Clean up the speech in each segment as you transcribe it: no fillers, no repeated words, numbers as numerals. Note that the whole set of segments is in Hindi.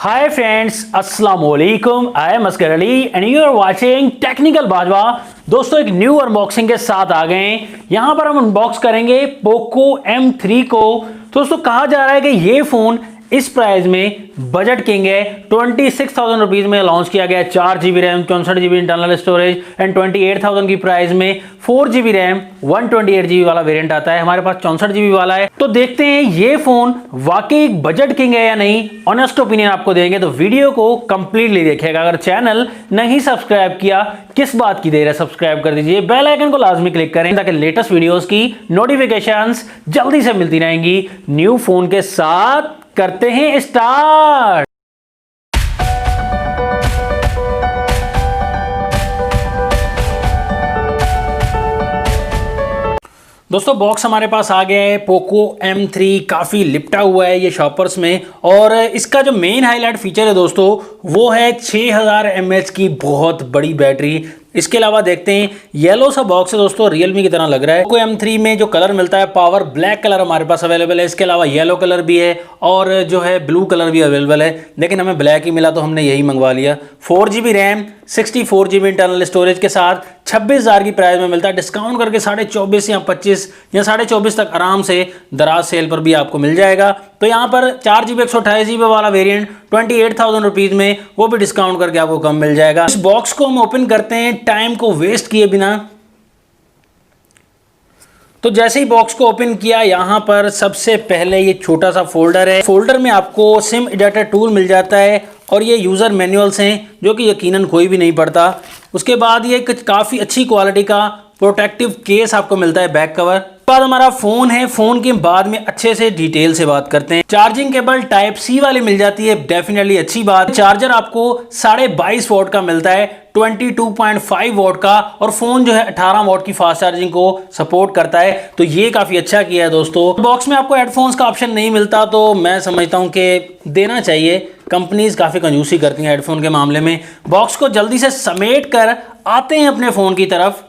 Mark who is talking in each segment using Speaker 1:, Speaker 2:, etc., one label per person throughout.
Speaker 1: हाय फ्रेंड्स, अस्सलाम वालेकुम। I am Asghar Ali and you are watching Technical Bajwa. दोस्तों, एक न्यू अनबॉक्सिंग के साथ आ गए हैं। यहां पर हम अनबॉक्स करेंगे पोको M3 को। दोस्तों, कहा जा रहा है कि ये फोन इस प्राइस में बजट किंग है। 26,000 रुपीज में लॉन्च किया गया। 4 GB RAM, 64 GB internal storage and 28,000 की प्राइस में 4 GB रैम 128 GB वाला वेरिएंट आता है। हमारे पास 64 GB वाला है। तो देखते हैं ये फोन वाकई एक बजट किंग है या नहीं। ऑनेस्ट ओपिनियन आपको देंगे, तो वीडियो को कंप्लीटली देखिएगा। अगर चैनल नहीं सब्सक्राइब किया, किस बात की देर है, सब्सक्राइब कर दीजिए। बेल आइकन को लाजमी क्लिक करें ताकि लेटेस्ट वीडियोस की नोटिफिकेशंस जल्दी से मिलती रहेंगी। न्यू फोन के साथ करते हैं स्टार्ट। दोस्तों, बॉक्स हमारे पास आ गया है। पोको M3 काफ़ी लिपटा हुआ है ये शॉपर्स में। और इसका जो मेन हाईलाइट फीचर है दोस्तों, वो है 6000 mAh की बहुत बड़ी बैटरी। इसके अलावा देखते हैं, येलो सा बॉक्स है दोस्तों, रियलमी की तरह लग रहा है। पोको M3 में जो कलर मिलता है, पावर ब्लैक कलर हमारे पास अवेलेबल है। इसके अलावा येलो कलर भी है और जो है ब्लू कलर भी अवेलेबल है, लेकिन हमें ब्लैक ही मिला तो हमने यही मंगवा लिया। 4 GB RAM, 64 GB internal storage के साथ 26,000 की प्राइस में मिलता है। डिस्काउंट करके 24.5 या 25 या 24.5 तक आराम से दराज सेल पर भी आपको मिल जाएगा। तो यहाँ पर 4 GB 128 GB वाला वेरिएंट 28,000 रुपीज में, वो भी डिस्काउंट करके आपको कम मिल जाएगा। इस बॉक्स को हम ओपन करते हैं टाइम को वेस्ट किए बिना। तो जैसे ही बॉक्स को ओपन किया, यहां पर सबसे पहले ये छोटा सा फोल्डर है। फोल्डर में आपको सिम एडेप्टर टूल मिल जाता है और ये यूजर मैनुअल्स हैं जो कि यकीनन कोई भी नहीं पढ़ता। उसके बाद ये काफी अच्छी क्वालिटी का प्रोटेक्टिव केस आपको मिलता है, बैक कवर। बाद हमारा फोन है। फोन के बाद में अच्छे से डिटेल से बात करते हैं। चार्जिंग केबल टाइप सी वाली मिल जाती है, डेफिनेटली अच्छी बात। चार्जर आपको 22.5 वॉट का मिलता है, 22.5 वॉट का। और फोन जो है 18 वॉट की फास्ट चार्जिंग को सपोर्ट करता है, तो ये काफी अच्छा किया है दोस्तों। बॉक्स में आपको हेडफोन्स का ऑप्शन नहीं मिलता, तो मैं समझता हूं कि देना चाहिए। कंपनीज काफी कंजूसी करती हैं हेडफोन के मामले में। बॉक्स को जल्दी से समेट कर आते हैं अपने फोन की तरफ।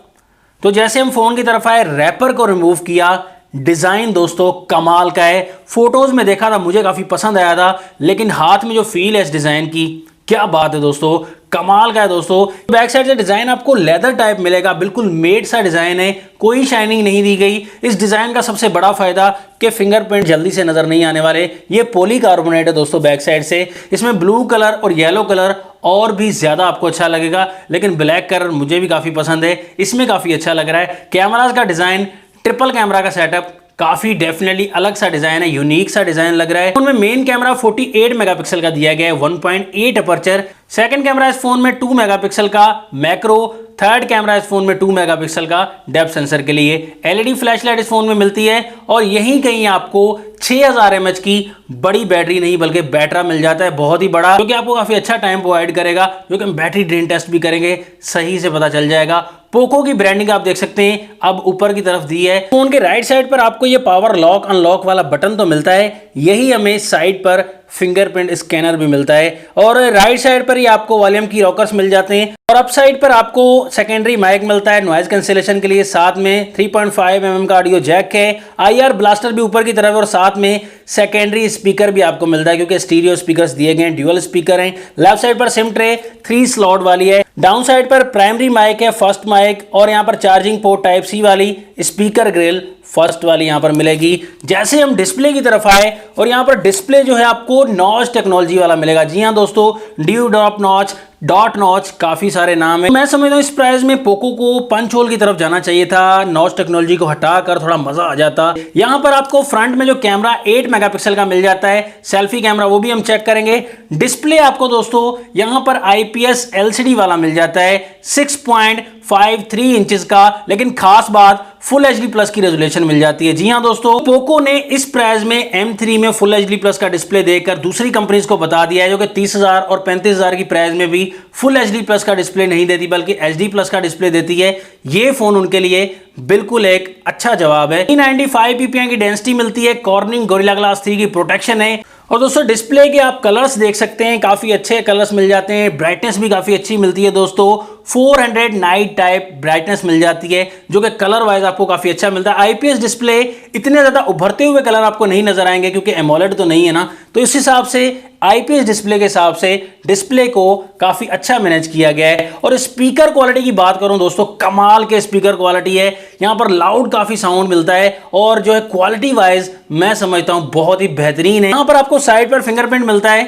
Speaker 1: तो जैसे हम फोन की तरफ आए, रैपर को रिमूव किया। डिजाइन दोस्तों कमाल का है। फोटोज में देखा था, मुझे काफी पसंद आया था, लेकिन हाथ में जो फील है इस डिजाइन की, क्या बात है दोस्तों, कमाल का है दोस्तों। बैक साइड से डिजाइन आपको लेदर टाइप मिलेगा, बिल्कुल मेड सा डिजाइन है, कोई शाइनिंग नहीं दी गई। इस डिजाइन का सबसे बड़ा फायदा कि फिंगरप्रिंट जल्दी से नजर नहीं आने वाले। ये पॉलीकार्बोनेट है दोस्तों बैक साइड से। इसमें ब्लू कलर और येलो कलर और भी ज्यादा आपको अच्छा लगेगा, लेकिन ब्लैक कलर मुझे भी काफी पसंद है, इसमें काफी अच्छा लग रहा है। कैमराज का डिजाइन, ट्रिपल कैमरा का सेटअप काफी डेफिनेटली अलग सा डिजाइन है, यूनिक सा डिजाइन लग रहा है। फोन में मेन कैमरा 48 मेगापिक्सल का दिया गया है, 1.8 अपर्चर। सेकंड कैमरा इस फोन में 2 मेगापिक्सल का मैक्रो। थर्ड कैमरा इस फोन में 2 मेगापिक्सल का डेप्थ सेंसर के लिए। एलईडी फ्लैशलाइट इस फोन में मिलती है और यहीं कहीं आपको 6000 mAh की बड़ी बैटरी नहीं बल्कि बैटरा मिल जाता है, बहुत ही बड़ा, जो कि आपको काफी अच्छा टाइम प्रोवाइड करेगा। जो कि हम बैटरी ड्रेन टेस्ट भी करेंगे, सही से पता चल जाएगा। पोको की ब्रांडिंग आप देख सकते हैं अब ऊपर की तरफ दी है। फोन के राइट साइड पर आपको ये पावर लॉक अनलॉक वाला बटन तो मिलता है, यही हमें साइड पर फिंगरप्रिंट स्कैनर भी मिलता है। और राइट साइड पर ही आपको वॉल्यूम की रॉकर्स मिल जाते हैं। और अप साइड पर आपको सेकेंडरी माइक मिलता है नॉइज कैंसिलेशन के लिए। साथ में 3.5 mm का ऑडियो जैक है। IR ब्लास्टर भी ऊपर की तरफ है और साथ में सेकेंडरी स्पीकर भी आपको मिलता है, क्योंकि स्टीरियो स्पीकर्स दिए गए हैं, ड्यूअल स्पीकर हैं। लेफ्ट साइड पर सिम ट्रे 3 स्लॉट वाली है। डाउन साइड पर प्राइमरी माइक है, फर्स्ट माइक, और यहाँ पर चार्जिंग पोर्ट टाइप सी वाली, स्पीकर ग्रिल फर्स्ट वाली यहाँ पर मिलेगी। जैसे हम डिस्प्ले की तरफ आए, और यहाँ पर डिस्प्ले जो है आपको नॉच टेक्नोलॉजी वाला मिलेगा। जी हाँ दोस्तों, dew drop notch, dot notch, काफी सारे नाम है। मैं समझता हूँ इस प्राइस में पोको को पंच होल की तरफ जाना चाहिए था, नॉच टेक्नोलॉजी को हटाकर थोड़ा मजा आ जाता। यहाँ पर आपको फ्रंट में जो कैमरा 8 मेगापिक्सल का मिल जाता है, सेल्फी कैमरा, वो भी हम चेक करेंगे। डिस्प्ले आपको दोस्तों यहाँ पर IPS LCD वाला मिल जाता है, 6.53 इंचेस का, लेकिन खास बात फुल HD प्लस की रेजोल्यूशन मिल जाती है। जी हाँ दोस्तों, पोको ने इस प्राइस में M3 में फुल HD प्लस का डिस्प्ले देकर दूसरी कंपनीज को बता दिया है, जो कि 30,000 और 35,000 की प्राइस में भी फुल HD प्लस का डिस्प्ले नहीं देती बल्कि HD प्लस का डिस्प्ले देती है। ये फोन उनके लिए बिल्कुल एक अच्छा जवाब है। 95 PPI की डेंसिटी मिलती है, कॉर्निंग गोरिल्ला ग्लास 3 की प्रोटेक्शन है। और दोस्तों, डिस्प्ले के आप कलर्स देख सकते हैं, काफी अच्छे कलर्स मिल जाते हैं। ब्राइटनेस भी काफी अच्छी मिलती है दोस्तों, 400 नाइट टाइप ब्राइटनेस मिल जाती है, जो कि कलर वाइज आपको काफी अच्छा मिलता है। IPS डिस्प्ले, इतने ज्यादा उभरते हुए कलर आपको नहीं नजर आएंगे क्योंकि एमोलेड तो नहीं है ना, तो इस हिसाब से आईपीएस डिस्प्ले के हिसाब से डिस्प्ले को काफी अच्छा मैनेज किया गया है। और स्पीकर क्वालिटी की बात करूं दोस्तों, कमाल के स्पीकर क्वालिटी है। यहां पर लाउड काफी साउंड मिलता है और जो है क्वालिटी वाइज मैं समझता हूं बहुत ही बेहतरीन है। यहां पर आपको साइड पर फिंगरप्रिंट मिलता है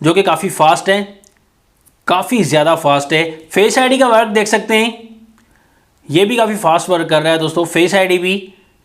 Speaker 1: जो कि काफी फास्ट है, काफी ज्यादा फास्ट है। फेस आईडी का वर्क देख सकते हैं, यह भी काफी फास्ट वर्क कर रहा है दोस्तों। फेस आईडी भी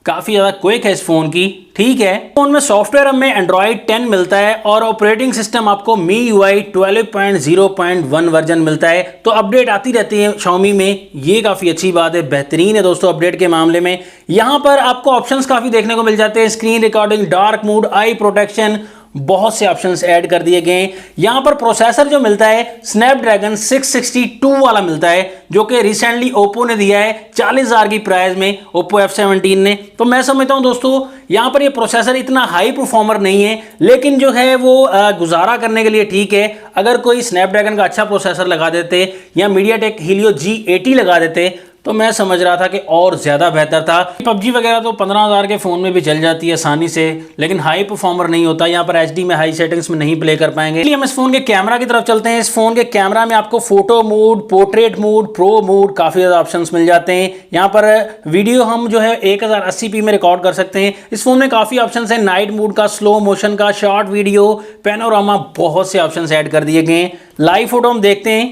Speaker 1: काफी ज्यादा क्विक है इस फोन की। ठीक है, फोन में सॉफ्टवेयर हमें एंड्रॉइड 10 मिलता है और ऑपरेटिंग सिस्टम आपको MIUI 12.0.1 वर्जन मिलता है। तो अपडेट आती रहती है Xiaomi में, ये काफी अच्छी बात है, बेहतरीन है दोस्तों अपडेट के मामले में। यहां पर आपको ऑप्शंस काफी देखने को मिल जाते हैं, स्क्रीन रिकॉर्डिंग, डार्क मोड, आई प्रोटेक्शन, बहुत से ऑप्शंस ऐड कर दिए गए। यहां पर प्रोसेसर जो मिलता है स्नैपड्रैगन 662 वाला मिलता है, जो कि रिसेंटली ओप्पो ने दिया है 40,000 की प्राइस में, ओप्पो F17 ने। तो मैं समझता हूं दोस्तों यहां पर ये प्रोसेसर इतना हाई परफॉर्मर नहीं है, लेकिन जो है वो गुजारा करने के लिए ठीक है। अगर कोई स्नैपड्रैगन का अच्छा प्रोसेसर लगा देते या मीडियाटेक हीलियो G80 लगा देते तो मैं समझ रहा था कि और ज्यादा बेहतर था। PUBG वगैरह तो 15,000 के फोन में भी चल जाती है आसानी से, लेकिन हाई परफॉर्मर नहीं होता। यहाँ पर HD में हाई सेटिंग्स में नहीं प्ले कर पाएंगे। इसलिए हम इस फोन के कैमरा की तरफ चलते हैं। इस फोन के कैमरा में आपको photo mode, portrait mode, pro mode, काफी ज्यादा ऑप्शंस मिल जाते हैं। यहाँ पर वीडियो हम जो है 1080p में रिकॉर्ड कर सकते हैं। इस फोन में काफी ऑप्शन है, नाइट मोड का, स्लो मोशन का, शॉर्ट वीडियो, पैनोरामा, बहुत से ऑप्शन ऐड कर दिए गए हैं। लाइव फोटो हम देखते हैं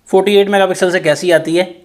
Speaker 1: 48 मेगापिक्सल से कैसी आती है।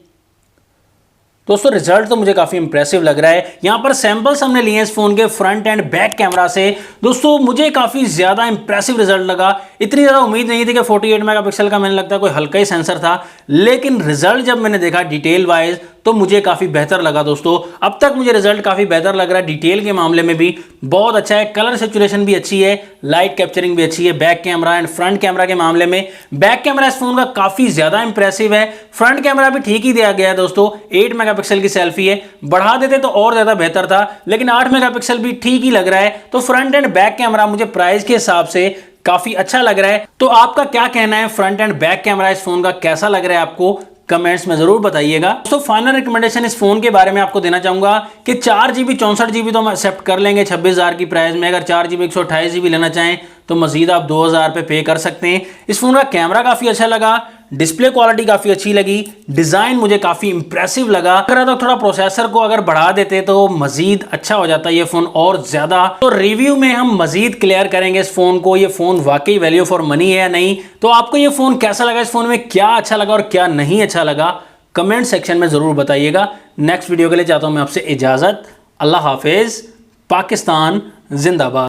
Speaker 1: दोस्तों रिजल्ट तो मुझे काफी इंप्रेसिव लग रहा है। यहां पर सैंपल्स हमने लिए इस फोन के फ्रंट एंड बैक कैमरा से। दोस्तों मुझे काफी ज्यादा इंप्रेसिव रिजल्ट लगा। इतनी ज्यादा उम्मीद नहीं थी कि 48 मेगापिक्सल का, मैंने लगता है कोई हल्का ही सेंसर था, लेकिन रिजल्ट जब मैंने देखा डिटेल वाइज तो मुझे काफी बेहतर लगा दोस्तों। अब तक मुझे रिजल्ट काफी बेहतर लग रहा है, डिटेल के मामले में भी बहुत अच्छा है, कलर सैचुरेशन भी अच्छी है, लाइट कैप्चरिंग भी अच्छी है। Back camera and front camera के मामले में बैक कैमरा इस फोन का काफी ज्यादा इंप्रेसिव है। फ्रंट कैमरा भी ठीक ही दिया गया है दोस्तों, 8 मेगापिक्सल की सेल्फी है, बढ़ा देते तो और ज्यादा बेहतर था, लेकिन 8 मेगापिक्सल भी ठीक ही लग रहा है। तो फ्रंट एंड बैक कैमरा मुझे प्राइस के हिसाब से काफी अच्छा लग रहा है। तो आपका क्या कहना है, फ्रंट एंड बैक कैमरा इस फोन का कैसा लग रहा है आपको, कमेंट्स में जरूर बताइएगा। दोस्तों फाइनल रिकमेंडेशन इस फोन के बारे में आपको देना चाहूंगा कि 4GB 64GB तो हम एक्सेप्ट कर लेंगे 26,000 की प्राइस में। अगर 4GB 128GB लेना चाहें तो मजीद आप 2,000 पे पे कर सकते हैं। इस फोन का कैमरा काफी अच्छा लगा, डिस्प्ले क्वालिटी काफी अच्छी लगी, डिजाइन मुझे काफी इंप्रेसिव लगा। लग रहा था थोड़ा प्रोसेसर को अगर बढ़ा देते तो मजीद अच्छा हो जाता ये फोन और ज्यादा। तो रिव्यू में हम मजीद क्लियर करेंगे इस फोन को, ये फोन वाकई वैल्यू फॉर मनी है या नहीं। तो आपको ये फोन कैसा लगा, इस फोन में क्या अच्छा लगा और क्या नहीं अच्छा लगा, कमेंट सेक्शन में जरूर बताइएगा। नेक्स्ट वीडियो के लिए चाहता हूं मैं आपसे इजाजत। अल्लाह हाफिज, पाकिस्तान जिंदाबाद।